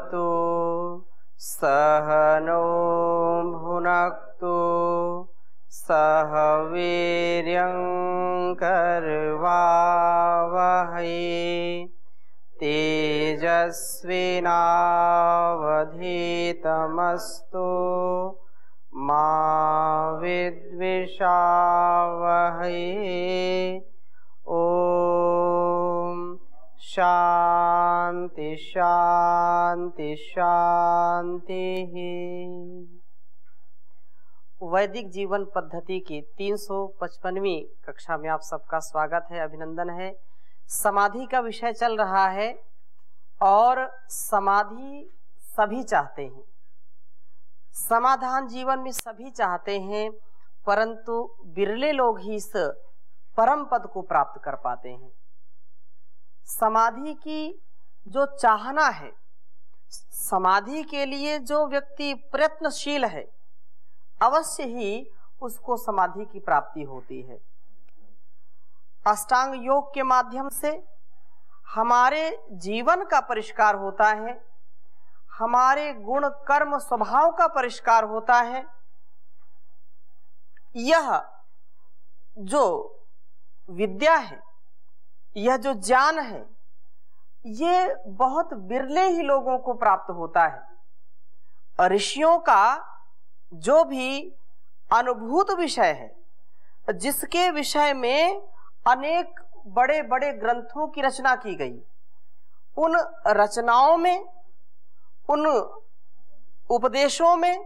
भुनक्तु सह नो भुनक्तु सह वीर्यं करवावहै तेजस्विनावधीतमस्तु मा विद्विषावहै। ओम शांति शांति शांति। वैदिक जीवन पद्धति की 355वीं कक्षा में आप सबका स्वागत है, अभिनंदन है। समाधि का विषय चल रहा है और समाधि सभी चाहते हैं, समाधान जीवन में सभी चाहते हैं, परंतु बिरले लोग ही इस परम पद को प्राप्त कर पाते हैं। समाधि की जो चाहना है, समाधि के लिए जो व्यक्ति प्रयत्नशील है, अवश्य ही उसको समाधि की प्राप्ति होती है। अष्टांग योग के माध्यम से हमारे जीवन का परिष्कार होता है, हमारे गुण कर्म स्वभाव का परिष्कार होता है। यह जो विद्या है, यह जो ज्ञान है, ये बहुत बिरले ही लोगों को प्राप्त होता है। ऋषियों का जो भी अनुभूत विषय है, जिसके विषय में अनेक बड़े बड़े ग्रंथों की रचना की गई, उन रचनाओं में, उन उपदेशों में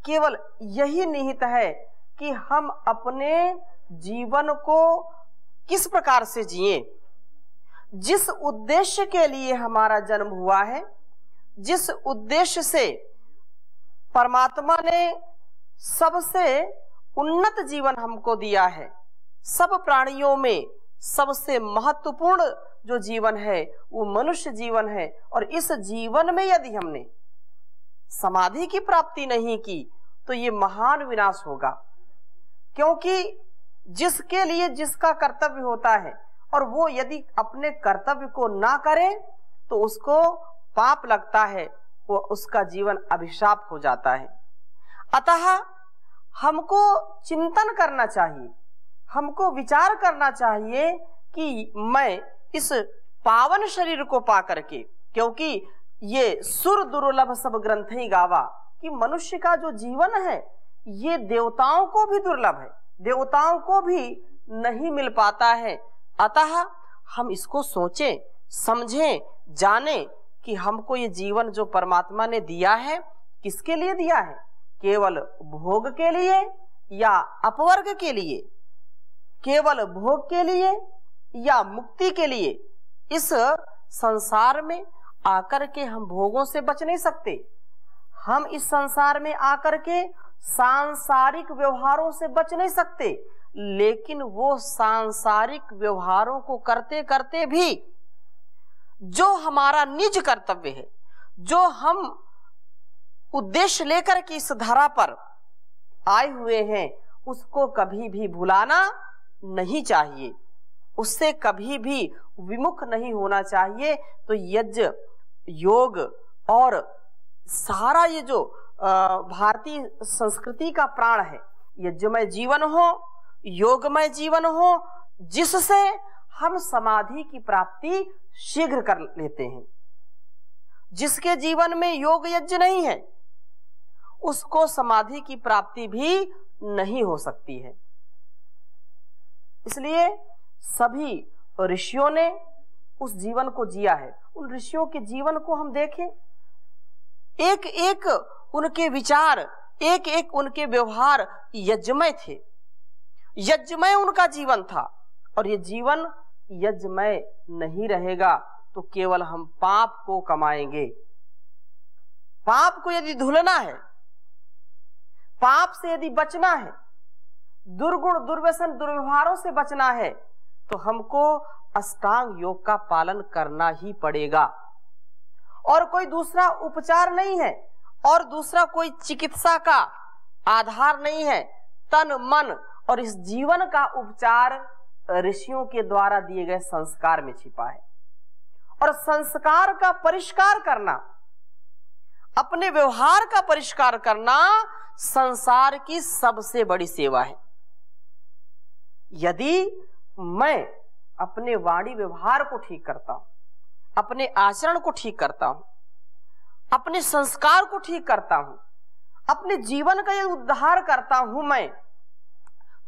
केवल यही निहित है कि हम अपने जीवन को किस प्रकार से जिएं, जिस उद्देश्य के लिए हमारा जन्म हुआ है, जिस उद्देश्य से परमात्मा ने सबसे उन्नत जीवन हमको दिया है, सब प्राणियों में सबसे महत्वपूर्ण जो जीवन है वो मनुष्य जीवन है। और इस जीवन में यदि हमने समाधि की प्राप्ति नहीं की तो ये महान विनाश होगा, क्योंकि जिसके लिए जिसका कर्तव्य होता है और वो यदि अपने कर्तव्य को ना करे तो उसको पाप लगता है, वो उसका जीवन अभिशाप हो जाता है। अतः हमको चिंतन करना चाहिए, हमको विचार करना चाहिए कि मैं इस पावन शरीर को पा करके, क्योंकि ये सुर दुर्लभ सब ग्रंथ ही गावा, कि मनुष्य का जो जीवन है ये देवताओं को भी दुर्लभ है, देवताओं को भी नहीं मिल पाता है। अतः हम इसको सोचें, समझें, जानें कि हमको ये जीवन जो परमात्मा ने दिया है किसके लिए दिया है, केवल भोग के लिए या अपवर्ग के लिए, केवल भोग के लिए या मुक्ति के लिए। इस संसार में आकर के हम भोगों से बच नहीं सकते, हम इस संसार में आकर के सांसारिक व्यवहारों से बच नहीं सकते, लेकिन वो सांसारिक व्यवहारों को करते करते भी जो हमारा निज कर्तव्य है, जो हम उद्देश्य लेकर के इस धरा पर आए हुए हैं, उसको कभी भी भुलाना नहीं चाहिए, उससे कभी भी विमुख नहीं होना चाहिए। तो यज्ञ योग और सारा ये जो भारतीय संस्कृति का प्राण है, यज्ञमय जीवन हो, योगमय जीवन हो, जिससे हम समाधि की प्राप्ति शीघ्र कर लेते हैं। जिसके जीवन में योग यज्ञ नहीं है उसको समाधि की प्राप्ति भी नहीं हो सकती है। इसलिए सभी ऋषियों ने उस जीवन को जिया है। उन ऋषियों के जीवन को हम देखें, एक एक उनके विचार, एक एक उनके व्यवहार यज्ञमय थे, यज्ञमय उनका जीवन था। और ये जीवन यज्ञमय नहीं रहेगा तो केवल हम पाप को कमाएंगे। पाप को यदि धुलना है, पाप से यदि बचना है, दुर्गुण दुर्व्यसन दुर्व्यवहारों से बचना है, तो हमको अष्टांग योग का पालन करना ही पड़ेगा। और कोई दूसरा उपचार नहीं है, और दूसरा कोई चिकित्सा का आधार नहीं है। तन मन और इस जीवन का उपचार ऋषियों के द्वारा दिए गए संस्कार में छिपा है। और संस्कार का परिष्कार करना अपने व्यवहार का परिष्कार करना संसार की सबसे बड़ी सेवा है। यदि मैं अपने वाणी व्यवहार को ठीक करता हूं, अपने आचरण को ठीक करता हूं, अपने संस्कार को ठीक करता हूं, अपने जीवन का यदि उद्धार करता हूं मैं,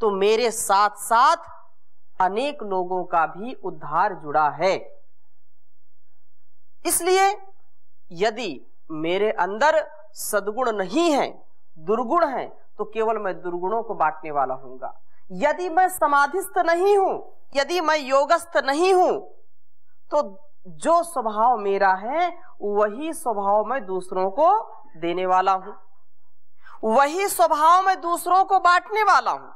तो मेरे साथ साथ अनेक लोगों का भी उद्धार जुड़ा है। इसलिए यदि मेरे अंदर सद्गुण नहीं है, दुर्गुण है, तो केवल मैं दुर्गुणों को बांटने वाला हूंगा। यदि मैं समाधिस्थ नहीं हूं, यदि मैं योगस्थ नहीं हूं, तो जो स्वभाव मेरा है वही स्वभाव मैं दूसरों को देने वाला हूं, वही स्वभाव मैं दूसरों को बांटने वाला हूं।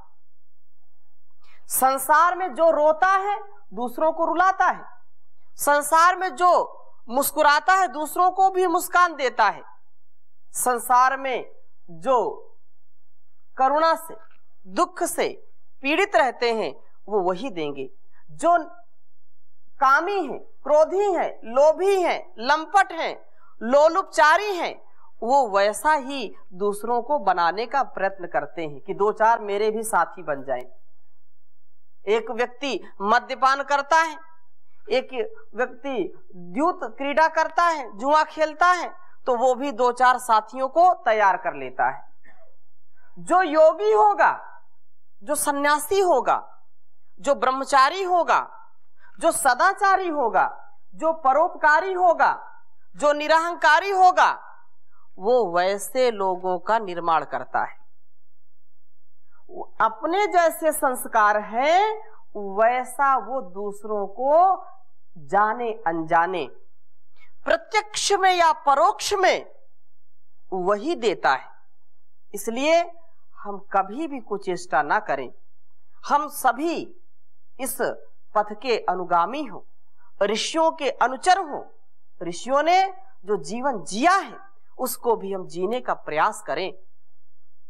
संसार में जो रोता है दूसरों को रुलाता है, संसार में जो मुस्कुराता है दूसरों को भी मुस्कान देता है, संसार में जो करुणा से, दुख से पीड़ित रहते हैं वो वही देंगे। जो कामी हैं, क्रोधी हैं, लोभी हैं, लंपट हैं, लोलुपचारी हैं, वो वैसा ही दूसरों को बनाने का प्रयत्न करते हैं कि दो चार मेरे भी साथी बन जाएं। एक व्यक्ति मद्यपान करता है, एक व्यक्ति द्यूत क्रीड़ा करता है, जुआ खेलता है, तो वो भी दो चार साथियों को तैयार कर लेता है। जो योगी होगा, जो सन्यासी होगा, जो ब्रह्मचारी होगा, जो सदाचारी होगा, जो परोपकारी होगा, जो निरहंकारी होगा, वो वैसे लोगों का निर्माण करता है। अपने जैसे संस्कार है वैसा वो दूसरों को जाने अनजाने, प्रत्यक्ष में या परोक्ष में वही देता है। इसलिए हम कभी भी कुचेष्टा ना करें। हम सभी इस पथ के अनुगामी हो, ऋषियों के अनुचर हो। ऋषियों ने जो जीवन जिया है उसको भी हम जीने का प्रयास करें।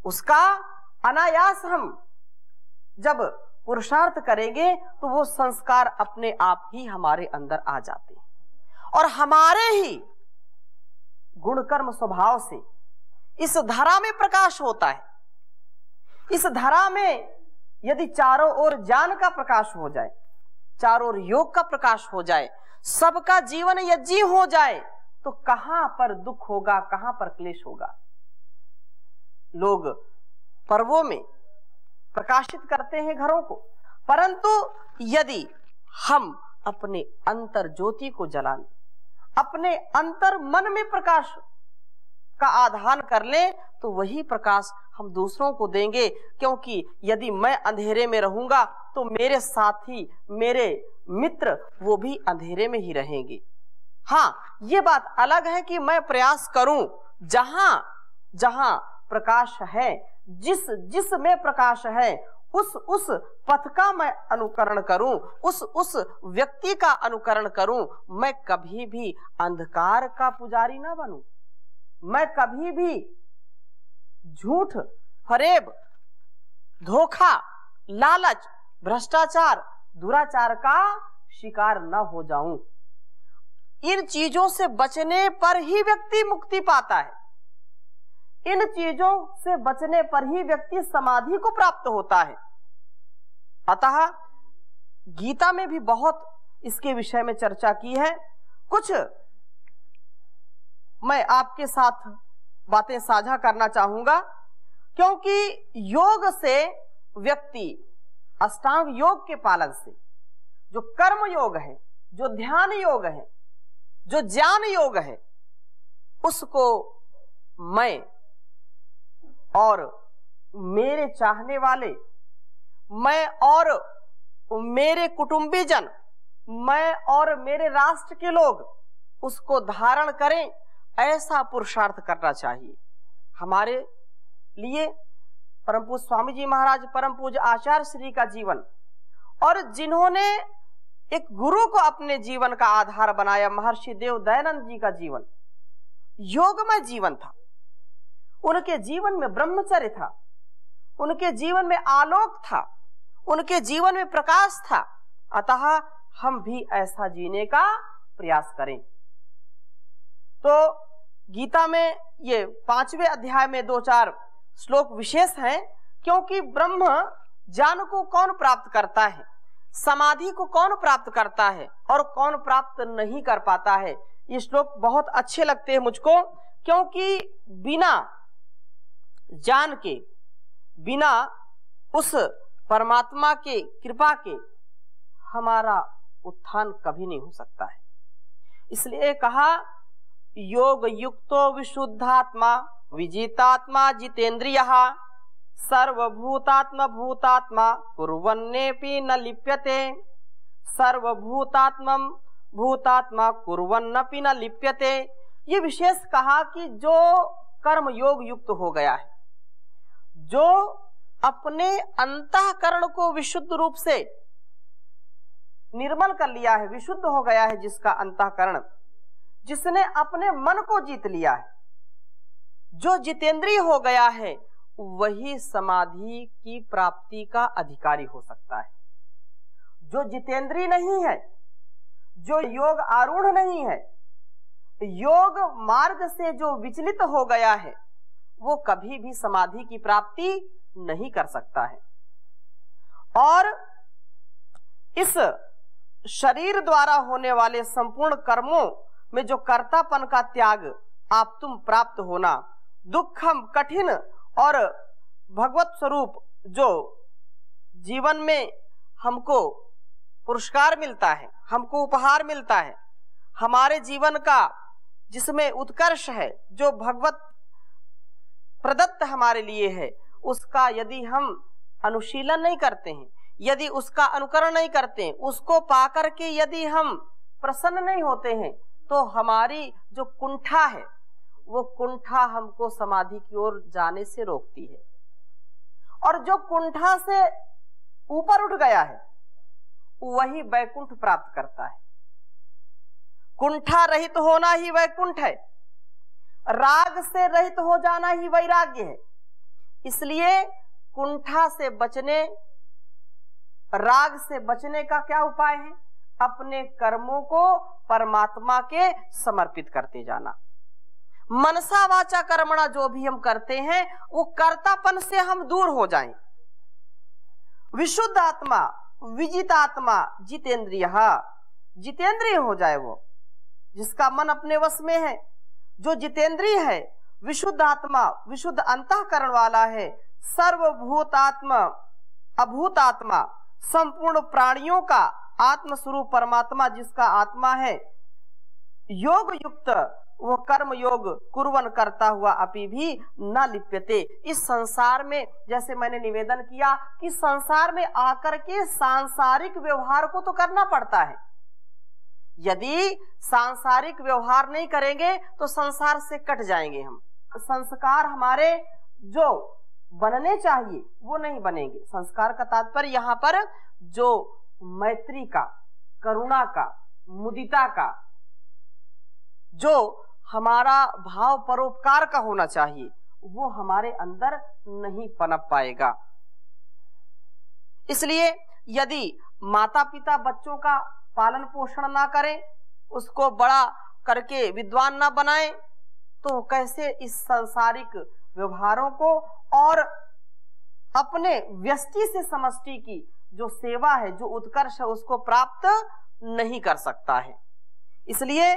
उसका अनायास हम जब पुरुषार्थ करेंगे तो वो संस्कार अपने आप ही हमारे अंदर आ जाते हैं और हमारे ही गुण कर्म स्वभाव से इस धरा में प्रकाश होता है। इस धरा में यदि चारों ओर ज्ञान का प्रकाश हो जाए, चारों ओर योग का प्रकाश हो जाए, सबका जीवन यज्ञ हो जाए, तो कहां पर दुख होगा, कहां पर क्लेश होगा। लोग पर्वों में प्रकाशित करते हैं घरों को, परंतु यदि हम अपने अंतर ज्योति को जला लें, अपने अंतर मन में प्रकाश का आधान कर ले, तो वही प्रकाश हम दूसरों को देंगे। क्योंकि यदि मैं अंधेरे में रहूंगा तो मेरे साथी, मेरे मित्र वो भी अंधेरे में ही रहेंगे। हाँ, ये बात अलग है कि मैं प्रयास करूं जहां जहां प्रकाश है, जिस में प्रकाश है उस पथ का मैं अनुकरण करूं, उस व्यक्ति का अनुकरण करूं। मैं कभी भी अंधकार का पुजारी ना बनूं, मैं कभी भी झूठ, फरेब, धोखा, लालच, भ्रष्टाचार, दुराचार का शिकार न हो जाऊं। इन चीजों से बचने पर ही व्यक्ति मुक्ति पाता है। इन चीजों से बचने पर ही व्यक्ति समाधि को प्राप्त होता है। अतः गीता में भी बहुत इसके विषय में चर्चा की है। कुछ मैं आपके साथ बातें साझा करना चाहूंगा, क्योंकि योग से व्यक्ति अष्टांग योग के पालन से, जो कर्म योग है, जो ध्यान योग है, जो ज्ञान योग है, उसको मैं और मेरे चाहने वाले, मैं और मेरे कुटुंबीजन, मैं और मेरे राष्ट्र के लोग उसको धारण करें, ऐसा पुरुषार्थ करना चाहिए। हमारे लिए परम पूज्य स्वामी जी महाराज, परम पूज्य आचार्य श्री का जीवन, और जिन्होंने एक गुरु को अपने जीवन का आधार बनाया, महर्षि देव दयानंद जी का जीवन योगमय जीवन था। उनके जीवन में ब्रह्मचर्य था, उनके जीवन में आलोक था, उनके जीवन में प्रकाश था। अतः हम भी ऐसा जीने का प्रयास करें। तो गीता में ये 5वें अध्याय में 2-4 श्लोक विशेष हैं, क्योंकि ब्रह्म ज्ञान को कौन प्राप्त करता है, समाधि को कौन प्राप्त करता है और कौन प्राप्त नहीं कर पाता है। ये श्लोक बहुत अच्छे लगते हैं मुझको, क्योंकि बिना ज्ञान के, बिना उस परमात्मा के कृपा के हमारा उत्थान कभी नहीं हो सकता है। इसलिए कहा, योग युक्तो विशुद्धात्मा विजितात्मा जितेंद्रियः सर्वभूतात्म भूतात्मा कुर्वन्नेपि न लिप्यते। सर्वभूतात्मम भूतात्मा कुर्वन्नपि न लिप्यते। ये विशेष कहा कि जो कर्म योग युक्त हो गया है, जो अपने अंतःकरण को विशुद्ध रूप से निर्मल कर लिया है, विशुद्ध हो गया है जिसका अंतःकरण, जिसने अपने मन को जीत लिया है, जो जितेंद्रिय हो गया है, वही समाधि की प्राप्ति का अधिकारी हो सकता है। जो जितेंद्रिय नहीं है, जो योग आरूढ़ नहीं है, योग मार्ग से जो विचलित हो गया है, वो कभी भी समाधि की प्राप्ति नहीं कर सकता है। और इस शरीर द्वारा होने वाले संपूर्ण कर्मों में जो कर्तापन का त्याग आप तुम प्राप्त होना, दुखम कठिन और भगवत स्वरूप जो जीवन में हमको पुरस्कार मिलता है, हमको उपहार मिलता है, हमारे जीवन का जिसमें उत्कर्ष है, जो भगवत प्रदत्त हमारे लिए है, उसका यदि हम अनुशीलन नहीं करते हैं, यदि उसका अनुकरण नहीं करते हैं, उसको पाकर के यदि हम प्रसन्न नहीं होते हैं, तो हमारी जो कुंठा है, वो कुंठा हमको समाधि की ओर जाने से रोकती है। और जो कुंठा से ऊपर उठ गया है, वही वैकुंठ प्राप्त करता है। कुंठा रहित तो होना ही वैकुंठ है, राग से रहित हो जाना ही वैराग्य है। इसलिए कुंठा से बचने, राग से बचने का क्या उपाय है? अपने कर्मों को परमात्मा के समर्पित करते जाना। मनसा वाचा कर्मणा जो भी हम करते हैं, वो कर्तापन से हम दूर हो जाएं। विशुद्ध आत्मा, विजित आत्मा, जितेंद्रिय, जितेंद्रिय हो जाए वो, जिसका मन अपने वश में है, जो जितेंद्रिय है, विशुद्ध आत्मा, विशुद्ध अंतःकरण वाला है, सर्वभूतात्मा, अभूत आत्मा, संपूर्ण प्राणियों का आत्म स्वरूप परमात्मा जिसका आत्मा है, योग युक्त, वो कर्म योग कुर्वन करता हुआ अपि भी न लिप्यते। इस संसार में, जैसे मैंने निवेदन किया कि संसार में आकर के सांसारिक व्यवहार को तो करना पड़ता है। यदि सांसारिक व्यवहार नहीं करेंगे तो संसार से कट जाएंगे हम। संस्कार हमारे जो बनने चाहिए वो नहीं बनेंगे। संस्कार का तात्पर्य यहाँ पर जो मैत्री का, करुणा का, मुदिता का, जो हमारा भाव परोपकार का होना चाहिए, वो हमारे अंदर नहीं पनप पाएगा। इसलिए यदि माता पिता बच्चों का पालन पोषण ना करें, उसको बड़ा करके विद्वान ना बनाएं, तो कैसे इस सांसारिक व्यवहारों को और अपने व्यष्टि से समष्टि की जो सेवा है, जो उत्कर्ष है, उसको प्राप्त नहीं कर सकता है। इसलिए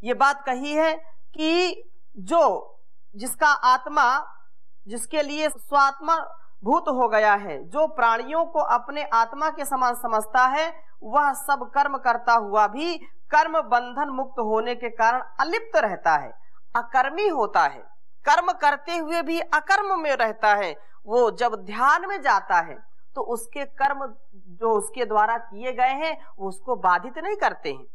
ये बात कही है कि जो जिसका आत्मा, जिसके लिए स्वात्मा भूत हो गया है, जो प्राणियों को अपने आत्मा के समान समझता है, वह सब कर्म करता हुआ भी कर्म बंधन मुक्त होने के कारण अलिप्त रहता है, अकर्मी होता है। कर्म करते हुए भी अकर्म में रहता है। वो जब ध्यान में जाता है तो उसके कर्म जो उसके द्वारा किए गए हैं वो उसको बाधित नहीं करते हैं।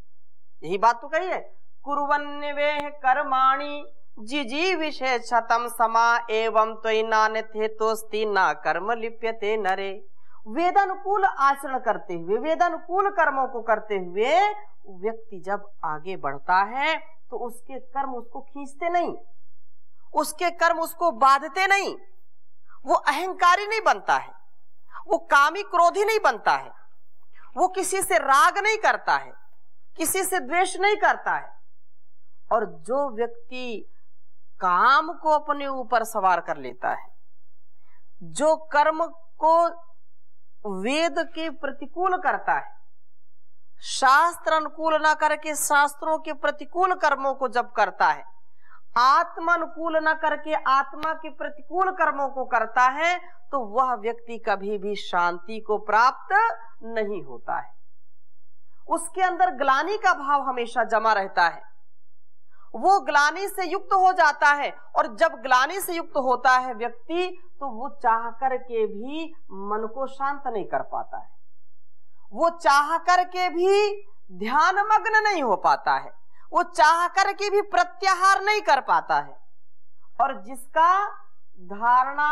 यही बात तो कही है, कुर्वन्निवेह कर्माणि जिजी विशेषतम समा एवं त्वयि तोस्ति ना कर्म लिप्यते नरे। वेदानुकूल आचरण करते हुए, वेदानुकूल कर्मों को करते हुए व्यक्ति जब आगे बढ़ता है तो उसके कर्म उसको खींचते नहीं, उसके कर्म उसको बांधते नहीं, वो अहंकारी नहीं बनता है, वो कामी क्रोधी नहीं बनता है, वो किसी से राग नहीं करता है, किसी से द्वेष नहीं करता है, और जो व्यक्ति काम को अपने ऊपर सवार कर लेता है, जो कर्म को वेद के प्रतिकूल करता है, शास्त्र अनुकूल ना करके शास्त्रों के प्रतिकूल कर्मों को जब करता है, आत्मा अनुकूल ना करके आत्मा के प्रतिकूल कर्मों को करता है, तो वह व्यक्ति कभी भी शांति को प्राप्त नहीं होता है। उसके अंदर ग्लानि का भाव हमेशा जमा रहता है, वो ग्लानि से युक्त हो जाता है। और जब ग्लानि से युक्त होता है व्यक्ति, तो वो चाह करके भी मन को शांत नहीं कर पाता है, वो चाह करके भी ध्यान मग्न नहीं हो पाता है, वो चाह करके भी प्रत्याहार नहीं कर पाता है। और जिसका धारणा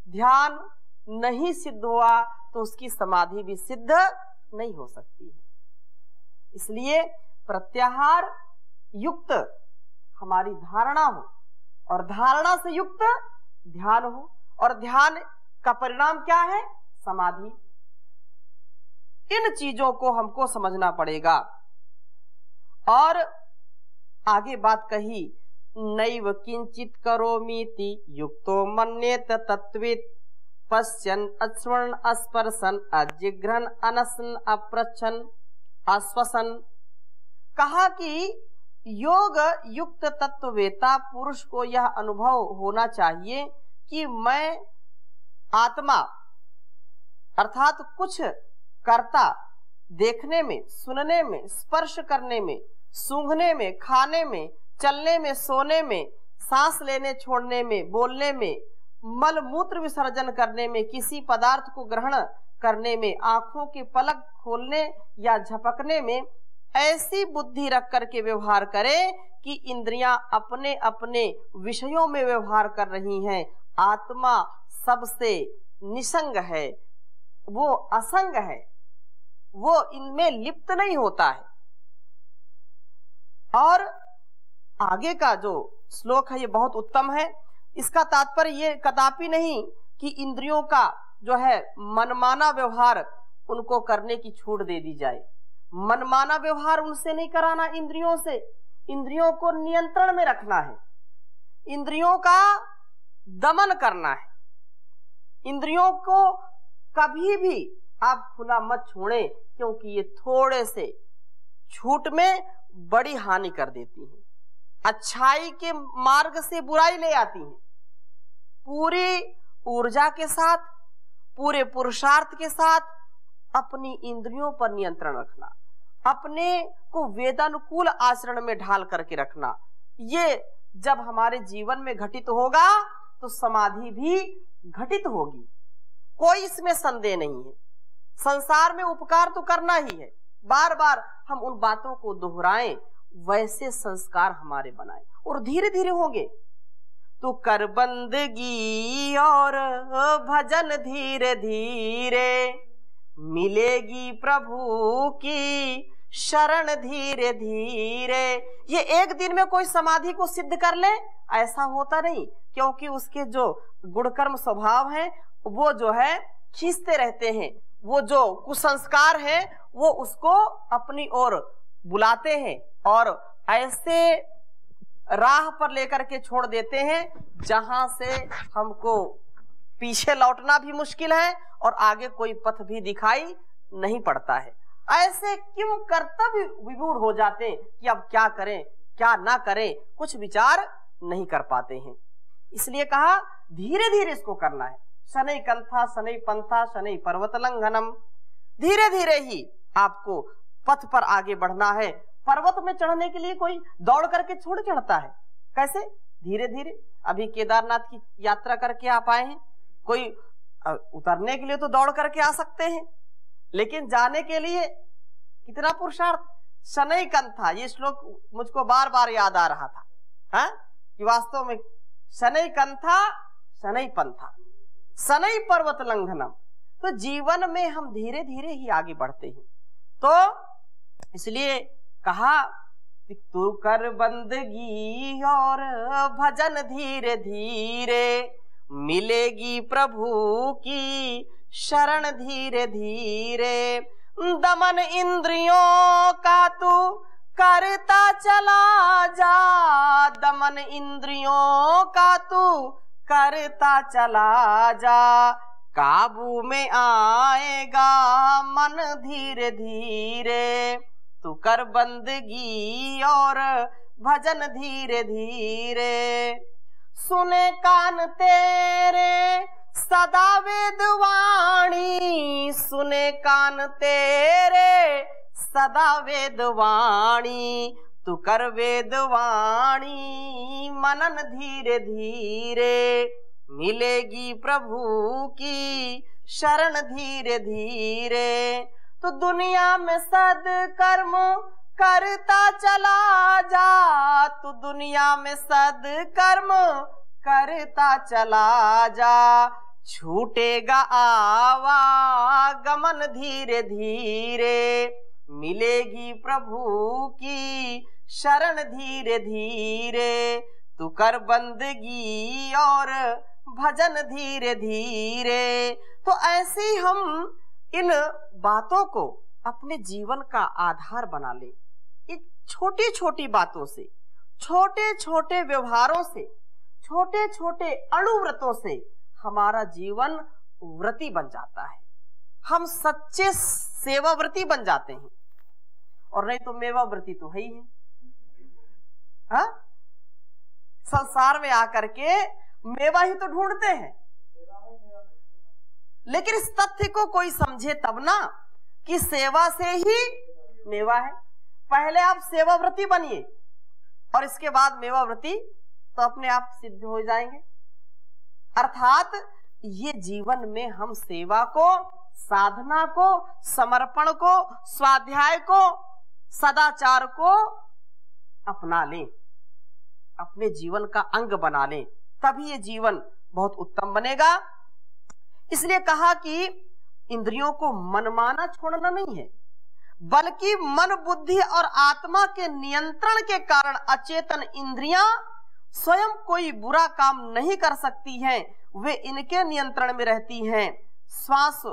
ध्यान नहीं सिद्ध हुआ, तो उसकी समाधि भी सिद्ध नहीं हो सकती है। इसलिए प्रत्याहार युक्त हमारी धारणा हो, और धारणा से युक्त ध्यान हो, और ध्यान का परिणाम क्या है? समाधि। इन चीजों को हमको समझना पड़ेगा। और आगे बात कही, नैव किंचित करोमीति युक्तो मन्येत तत्वित् पश्यन् अश्रवन् अस्पर्शन अजिघ्रन् अनशन अप्रच्छन् आश्वसन। कहा कि योग युक्त तत्ववेता पुरुष को यह अनुभव होना चाहिए कि मैं आत्मा अर्थात कुछ कर्ता, देखने में, सुनने में, स्पर्श करने में, सूंघने में, खाने में, चलने में, सोने में, सांस लेने छोड़ने में, बोलने में, मल मूत्र विसर्जन करने में, किसी पदार्थ को ग्रहण करने में, आंखों के पलक खोलने या झपकने में, ऐसी बुद्धि रख करके व्यवहार करे कि इंद्रियां अपने अपने विषयों में व्यवहार कर रही हैं। आत्मा सबसे निसंग है, वो असंग है, वो इनमें लिप्त नहीं होता है। और आगे का जो श्लोक है ये बहुत उत्तम है। इसका तात्पर्य ये कदापि नहीं कि इंद्रियों का जो है मनमाना व्यवहार उनको करने की छूट दे दी जाए। मनमाना व्यवहार उनसे नहीं कराना, इंद्रियों से। इंद्रियों को नियंत्रण में रखना है, इंद्रियों का दमन करना है। इंद्रियों को कभी भी आप खुला मत छोड़ें, क्योंकि ये थोड़े से छूट में बड़ी हानि कर देती हैं, अच्छाई के मार्ग से बुराई ले आती हैं। पूरी ऊर्जा के साथ, पूरे पुरुषार्थ के साथ अपनी इंद्रियों पर नियंत्रण रखना, अपने को वेदानुकूल आचरण में ढाल करके रखना, ये जब हमारे जीवन में घटित होगा तो समाधि भी घटित होगी, कोई इसमें संदेह नहीं है। संसार में उपकार तो करना ही है, बार बार हम उन बातों को दोहराएं, वैसे संस्कार हमारे बनाएं, और धीरे धीरे होंगे। तो कर बंदगी और भजन धीरे धीरे, मिलेगी प्रभु की शरण धीरे धीरे। ये एक दिन में कोई समाधि को सिद्ध कर ले ऐसा होता नहीं, क्योंकि उसके जो गुणकर्म स्वभाव हैं वो जो है खींचते रहते हैं, वो जो कुसंस्कार है वो उसको अपनी ओर बुलाते हैं, और ऐसे राह पर लेकर के छोड़ देते हैं जहां से हमको पीछे लौटना भी मुश्किल है और आगे कोई पथ भी दिखाई नहीं पड़ता है। ऐसे क्यों कर्तव्य विमूढ़ हो जाते हैं कि अब क्या करें क्या ना करें, कुछ विचार नहीं कर पाते हैं। इसलिए कहा धीरे धीरे इसको करना है। शनै कंथा शनै पंथा शनै पर्वत लंघनम, धीरे धीरे ही आपको पथ पर आगे बढ़ना है। पर्वत में चढ़ने के लिए कोई दौड़ करके थोड़ी चढ़ता है, कैसे? धीरे धीरे। अभी केदारनाथ की यात्रा करके आप आए हैं, कोई उतरने के लिए तो दौड़ करके आ सकते हैं, लेकिन जाने के लिए कितना पुरुषार्थ। शनै कंथा, ये श्लोक मुझको बार बार याद आ रहा था, हाँ? कि वास्तव में शनै कंथा शनै पंथा शनै पर्वत लंघनम, तो जीवन में हम धीरे धीरे ही आगे बढ़ते हैं। तो इसलिए कहा तू कर बंदगी और भजन धीरे धीरे, मिलेगी प्रभु की शरण धीरे धीरे। दमन इंद्रियों का तू करता चला जा, दमन इंद्रियों का तू करता चला जा, काबू में आएगा मन धीरे धीरे, तू कर बंदगी और भजन धीरे धीरे। सुने कान तेरे सदा वेदवाणी, सुने कान तेरे सदा वेदवाणी, तू कर वेदवाणी मनन धीरे धीरे, मिलेगी प्रभु की शरण धीरे धीरे। तो दुनिया में सद्कर्म करता चला जा, तू दुनिया में सद्कर्म करता चला जा, छूटेगा आवागमन धीरे धीरे, मिलेगी प्रभु की शरण धीरे धीरे, तू कर बंदगी और भजन धीरे धीरे। तो ऐसे ही हम इन बातों को अपने जीवन का आधार बना ले। इन छोटी छोटी बातों से, छोटे छोटे व्यवहारों से, छोटे छोटे अणुव्रतों से हमारा जीवन व्रती बन जाता है। हम सच्चे सेवाव्रती बन जाते हैं, और नहीं तो मेवाव्रती तो है ही है। हाँ? संसार में आकर के मेवा ही तो ढूंढते हैं, लेकिन इस तथ्य को कोई समझे तब ना कि सेवा से ही मेवा है। पहले आप सेवाव्रती बनिए और इसके बाद मेवाव्रती तो अपने आप सिद्ध हो जाएंगे। अर्थात ये जीवन में हम सेवा को, साधना को, समर्पण को, स्वाध्याय को, सदाचार को अपना लें, अपने जीवन का अंग बना लें, तभी ये जीवन बहुत उत्तम बनेगा। इसलिए कहा कि इंद्रियों को मनमाना छोड़ना नहीं है, बल्कि मन, बुद्धि और आत्मा के नियंत्रण के कारण अचेतन इंद्रियां स्वयं कोई बुरा काम नहीं कर सकती हैं, वे इनके नियंत्रण में रहती हैं। श्वास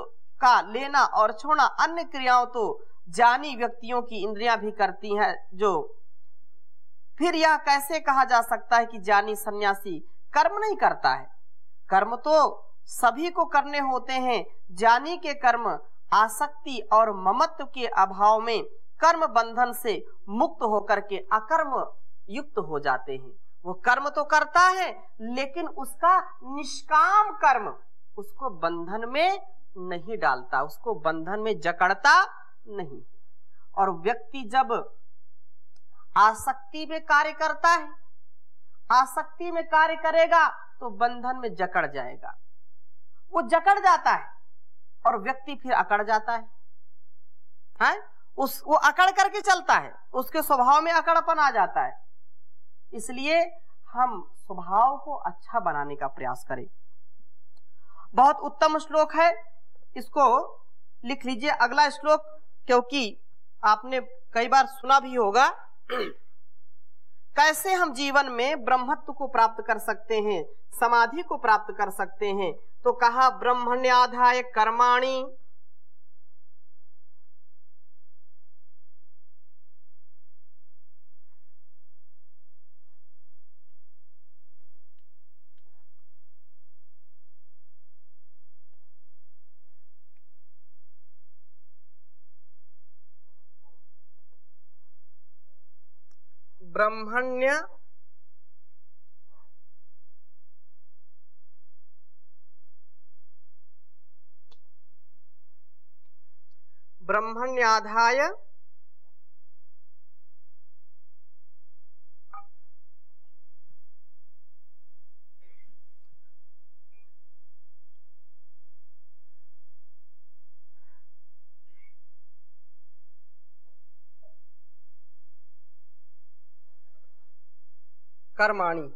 का लेना और छोड़ना, अन्य क्रियाओं तो जानी व्यक्तियों की इंद्रियां भी करती हैं। जो फिर यह कैसे कहा जा सकता है कि जानी सन्यासी कर्म नहीं करता है? कर्म तो सभी को करने होते हैं। जानी के कर्म आसक्ति और ममत्व के अभाव में कर्म बंधन से मुक्त होकर के अकर्म युक्त हो जाते हैं। वो कर्म तो करता है, लेकिन उसका निष्काम कर्म उसको बंधन में नहीं डालता, उसको बंधन में जकड़ता नहीं। और व्यक्ति जब आसक्ति में कार्य करता है, आसक्ति में कार्य करेगा तो बंधन में जकड़ जाएगा, वो जकड़ जाता है और व्यक्ति फिर अकड़ जाता है, वो अकड़ करके चलता है, उसके स्वभाव में अकड़पन आ जाता है। इसलिए हम स्वभाव को अच्छा बनाने का प्रयास करें। बहुत उत्तम श्लोक है, इसको लिख लीजिए अगला श्लोक, क्योंकि आपने कई बार सुना भी होगा। कैसे हम जीवन में ब्रह्मत्व को प्राप्त कर सकते हैं, समाधि को प्राप्त कर सकते हैं? तो कहा ब्रह्मण्याधाय कर्माणि, ब्रह्मण्य ब्रह्मण्याधाय कर्माणि,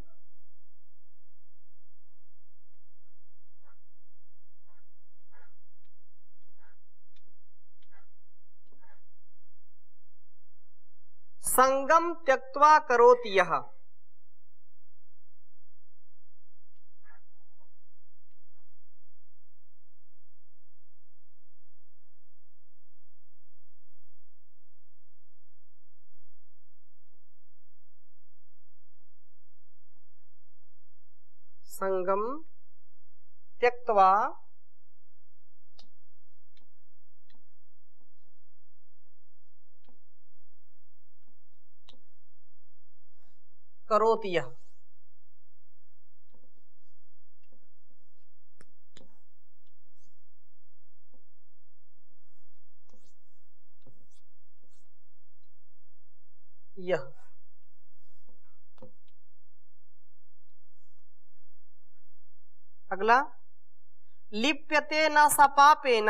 संगम त्यक्त्वा करोति यः, संगम त्यक्त्वा करोति यः। यह अगला, लिप्यते न सपापेन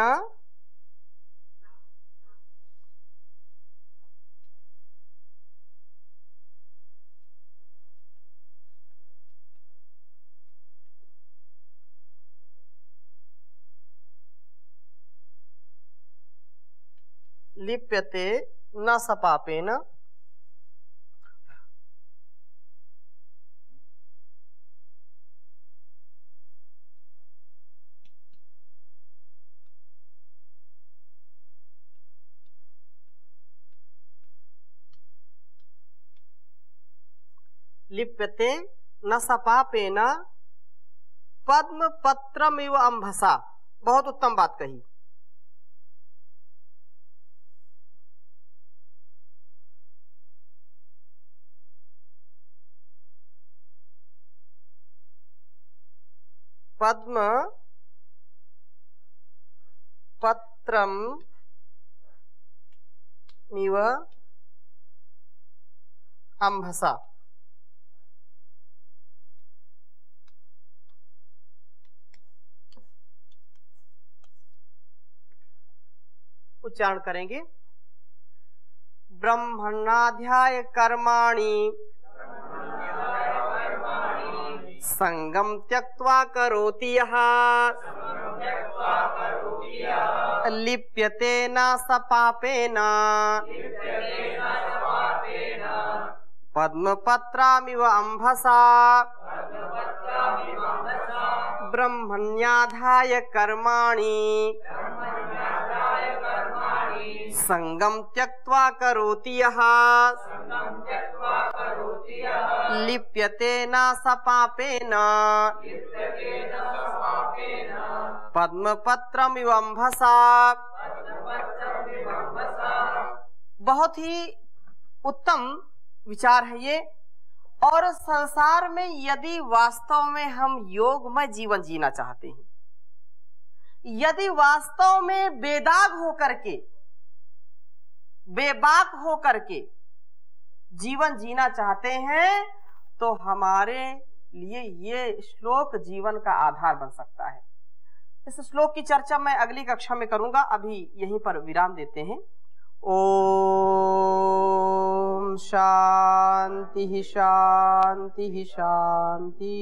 लिप्यते न सपापेन लिप्यते न सपापेन पद्म पत्रमिव अंभसा। बहुत उत्तम बात कही। पद्म पत्रम मिव अंभसा। उच्चारण करेंगे। ब्रह्मण्याध्याय कर्माणि संगम त्यक्त्वा करोति यः लिप्यते न सपापेन पद्मपत्रामिव अंभसा। ब्रह्मण्याधाय कर्माणि संगम त्यक्त्वा करोति यः लिप्यते न सपापेन पद्मपत्रमिव अंभसा। बहुत ही उत्तम विचार है ये। और संसार में यदि वास्तव में हम योगमय जीवन जीना चाहते हैं, यदि वास्तव में बेदाग होकर के, बेबाक होकर के जीवन जीना चाहते हैं, तो हमारे लिए ये श्लोक जीवन का आधार बन सकता है। इस श्लोक की चर्चा मैं अगली कक्षा में करूंगा। अभी यहीं पर विराम देते हैं। ओम शांति शांति शांति।